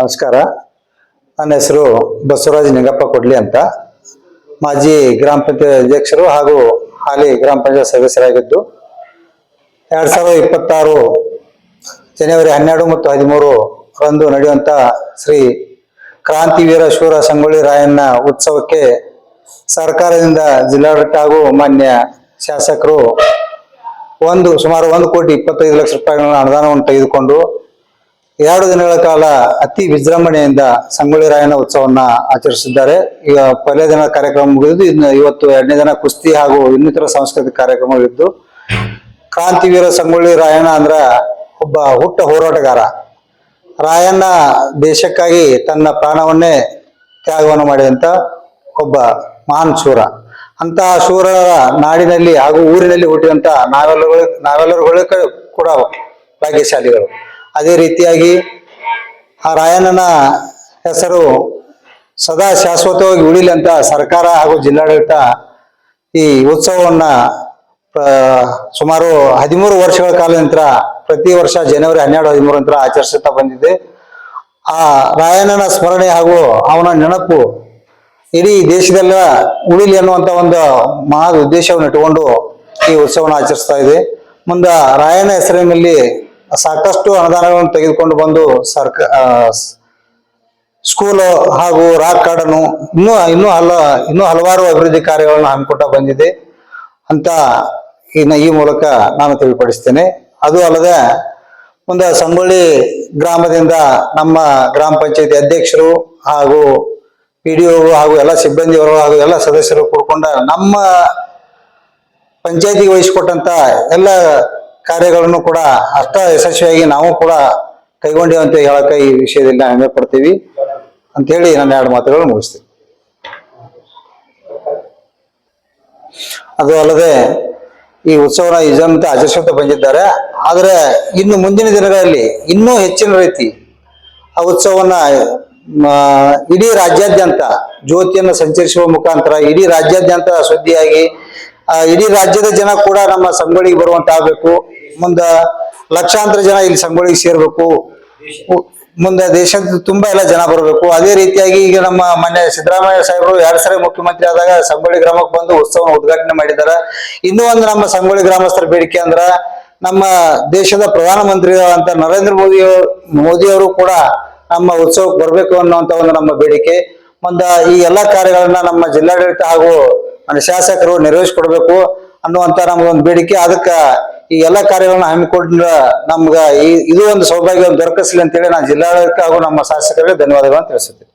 ನಮಸ್ಕಾರ. ನನ್ನ ಹೆಸರು ಬಸವರಾಜ್ ನಿಂಗಪ್ಪ ಕೊಡ್ಲಿ ಅಂತ, ಮಾಜಿ ಗ್ರಾಮ ಪಂಚಾಯತ್ ಅಧ್ಯಕ್ಷರು ಹಾಗೂ ಹಾಲಿ ಗ್ರಾಮ ಪಂಚಾಯತ್ ಸದಸ್ಯರಾಗಿದ್ದು 2026 ಜನವರಿ 12 ಮತ್ತು 13 ರಂದು ನಡೆಯುವಂತ ಶ್ರೀ ಕ್ರಾಂತಿವೀರ ಶೂರ ಸಂಗೊಳ್ಳಿ ರಾಯಣ್ಣ ಉತ್ಸವಕ್ಕೆ ಸರ್ಕಾರದಿಂದ ಜಿಲ್ಲಾಡಳಿತ ಹಾಗೂ ಮಾನ್ಯ ಶಾಸಕರು ಸುಮಾರು 1,25,00,000 ರೂಪಾಯಿಗಳ ಅನುದಾನವನ್ನು ತೆಗೆದುಕೊಂಡು 2 ದಿನಗಳ ಕಾಲ ಅತಿ ವಿಜೃಂಭಣೆಯಿಂದ ಸಂಗೊಳ್ಳಿ ರಾಯಣ್ಣ ಉತ್ಸವವನ್ನು ಆಚರಿಸಿದ್ದಾರೆ. ಈಗ ಪಹಲೆ ದಿನ ಕಾರ್ಯಕ್ರಮ ಮುಗಿದು ಇವತ್ತು 2ನೇ ದಿನ ಕುಸ್ತಿ ಹಾಗೂ ಇನ್ನಿತರ ಸಾಂಸ್ಕೃತಿಕ ಕಾರ್ಯಕ್ರಮಗಳಿದ್ದು, ಕ್ರಾಂತಿವೀರ ಸಂಗೊಳ್ಳಿ ರಾಯಣ್ಣ ಅಂದ್ರ ಒಬ್ಬ ಹುಟ್ಟ ಹೋರಾಟಗಾರ. ರಾಯಣ್ಣ ದೇಶಕ್ಕಾಗಿ ತನ್ನ ಪ್ರಾಣವನ್ನೇ ತ್ಯಾಗವನ್ನು ಮಾಡಿದಂತ ಒಬ್ಬ ಮಹಾನ್ ಶೂರ. ಅಂತಹ ಶೂರರ ನಾಡಿನಲ್ಲಿ ಹಾಗೂ ಊರಿನಲ್ಲಿ ಹುಟ್ಟಿದಂತ ನಾವೆಲ್ಲರೂ ಕೂಡ ಭಾಗ್ಯಶಾಲಿಗಳು. ಅದೇ ರೀತಿಯಾಗಿ ಆ ರಾಯಣ್ಣನ ಹೆಸರು ಸದಾ ಶಾಶ್ವತವಾಗಿ ಉಳಿಲಿ ಅಂತ ಸರ್ಕಾರ ಹಾಗೂ ಜಿಲ್ಲಾಡಳಿತ ಈ ಉತ್ಸವವನ್ನ ಸುಮಾರು 13 ವರ್ಷಗಳ ಕಾಲ ನಂತರ ಪ್ರತಿ ವರ್ಷ ಜನವರಿ 12, 13 ನಂತರ ಆಚರಿಸುತ್ತಾ ಬಂದಿದೆ. ಆ ರಾಯಣ್ಣನ ಸ್ಮರಣೆ ಹಾಗೂ ಅವನ ನೆನಪು ಇಡೀ ದೇಶದೆಲ್ಲ ಉಳಿಲಿ ಅನ್ನುವಂತ ಒಂದು ಮಹಾ ಉದ್ದೇಶವನ್ನು ಇಟ್ಟುಕೊಂಡು ಈ ಉತ್ಸವವನ್ನು ಆಚರಿಸ್ತಾ ಇದೆ. ಮುಂದೆ ರಾಯಣ್ಣ ಹೆಸರಿನಲ್ಲಿ ಸಾಕಷ್ಟು ಅನುದಾನಗಳನ್ನು ತೆಗೆದುಕೊಂಡು ಬಂದು ಸ್ಕೂಲ್ ಹಾಗೂ ರಾಕ್ ಗಾರ್ಡನ್ ಇನ್ನೂ ಹಲವಾರು ಅಭಿವೃದ್ಧಿ ಕಾರ್ಯಗಳನ್ನು ಹಮ್ಮಿಕೊಟ್ಟ ಬಂದಿದೆ ಅಂತ ಈ ಮೂಲಕ ನಾನು ತಿಳಿಪಡಿಸ್ತೇನೆ. ಅದು ಅಲ್ಲದೆ ಮುಂದೆ ಸಂಗೊಳ್ಳಿ ಗ್ರಾಮದಿಂದ ನಮ್ಮ ಗ್ರಾಮ ಪಂಚಾಯತಿ ಅಧ್ಯಕ್ಷರು ಹಾಗೂ PDO ಹಾಗೂ ಎಲ್ಲ ಸಿಬ್ಬಂದಿಯವರು ಹಾಗೂ ಎಲ್ಲ ಸದಸ್ಯರು ಕೂಡ್ಕೊಂಡ ನಮ್ಮ ಪಂಚಾಯತಿಗೆ ವಹಿಸಿಕೊಟ್ಟಂತ ಎಲ್ಲ ಕಾರ್ಯಗಳನ್ನು ಕೂಡ ಅಷ್ಟ ಯಶಸ್ವಿಯಾಗಿ ನಾವು ಕೂಡ ಕೈಗೊಂಡೇವೆ ಅಂತ ಹೇಳಕ್ಕೆ ಈ ವಿಷಯದಲ್ಲಿ ಹೆಮ್ಮೆ ಪಡ್ತೀವಿ ಅಂತ ಹೇಳಿ ನನ್ನ 2 ಮಾತುಗಳು ಮುಗಿಸ್ತೀವಿ. ಅದು ಅಲ್ಲದೆ ಈ ಉತ್ಸವನ ವಿಜೃಂಭಣೆ ಆಚರಿಸುತ್ತಾ ಬಂದಿದ್ದಾರೆ. ಆದರೆ ಇನ್ನು ಮುಂದಿನ ದಿನಗಳಲ್ಲಿ ಇನ್ನೂ ಹೆಚ್ಚಿನ ರೀತಿ ಆ ಉತ್ಸವವನ್ನ ಇಡೀ ರಾಜ್ಯಾದ್ಯಂತ ಜ್ಯೋತಿಯನ್ನು ಸಂಚರಿಸುವ ಮುಖಾಂತರ ಇಡೀ ರಾಜ್ಯಾದ್ಯಂತ ಸುದ್ದಿಯಾಗಿ ಇಡೀ ರಾಜ್ಯದ ಜನ ಕೂಡ ನಮ್ಮ ಸಂಗೊಳ್ಳಿಗೆ ಬರುವಂತಾಗಬೇಕು. ಮುಂದೆ ಲಕ್ಷಾಂತರ ಜನ ಇಲ್ಲಿ ಸಂಗೊಳ್ಳಿಗೆ ಸೇರ್ಬೇಕು. ಮುಂದೆ ದೇಶದ ತುಂಬಾ ಎಲ್ಲ ಜನ ಬರಬೇಕು. ಅದೇ ರೀತಿಯಾಗಿ ಈಗ ನಮ್ಮ ಮೊನ್ನೆ ಸಿದ್ದರಾಮಯ್ಯ ಸಾಹೇಬರು 2 ಸರಿ ಮುಖ್ಯಮಂತ್ರಿ ಆದಾಗ ಸಂಗೊಳ್ಳಿ ಗ್ರಾಮಕ್ಕೆ ಬಂದು ಉತ್ಸವನ ಉದ್ಘಾಟನೆ ಮಾಡಿದ್ದಾರೆ. ಇನ್ನೂ ಒಂದು ನಮ್ಮ ಸಂಗೊಳ್ಳಿ ಗ್ರಾಮಸ್ಥರ ಬೇಡಿಕೆ ಅಂದ್ರ ನಮ್ಮ ದೇಶದ ಪ್ರಧಾನಮಂತ್ರಿ ಅಂತ ನರೇಂದ್ರ ಮೋದಿಯವರು ಕೂಡ ನಮ್ಮ ಉತ್ಸವಕ್ಕೆ ಬರಬೇಕು ಅನ್ನುವಂತ ಒಂದು ನಮ್ಮ ಬೇಡಿಕೆ. ಮುಂದೆ ಈ ಎಲ್ಲಾ ಕಾರ್ಯಗಳನ್ನ ನಮ್ಮ ಜಿಲ್ಲಾಡಳಿತ ಹಾಗೂ ಶಾಸಕರು ನೆರವೇರಿಸಿಕೊಡ್ಬೇಕು ಅನ್ನುವಂತ ನಮ್ಗೊಂದು ಬೇಡಿಕೆ. ಅದಕ್ಕ ಈ ಎಲ್ಲಾ ಕಾರ್ಯಗಳನ್ನ ಹಮ್ಮಿಕೊಂಡ್ರ ನಮ್ಗ ಇದು ಒಂದು ಸೌಭಾಗ್ಯ ದೊರಕಿಸ್ಲಿ ಅಂತೇಳಿ ನಾನು ಜಿಲ್ಲಾಡಳಿತ ಹಾಗೂ ನಮ್ಮ ಶಾಸಕರಿಗೆ ಧನ್ಯವಾದಗಳನ್ನು ತಿಳಿಸುತ್ತೇನೆ.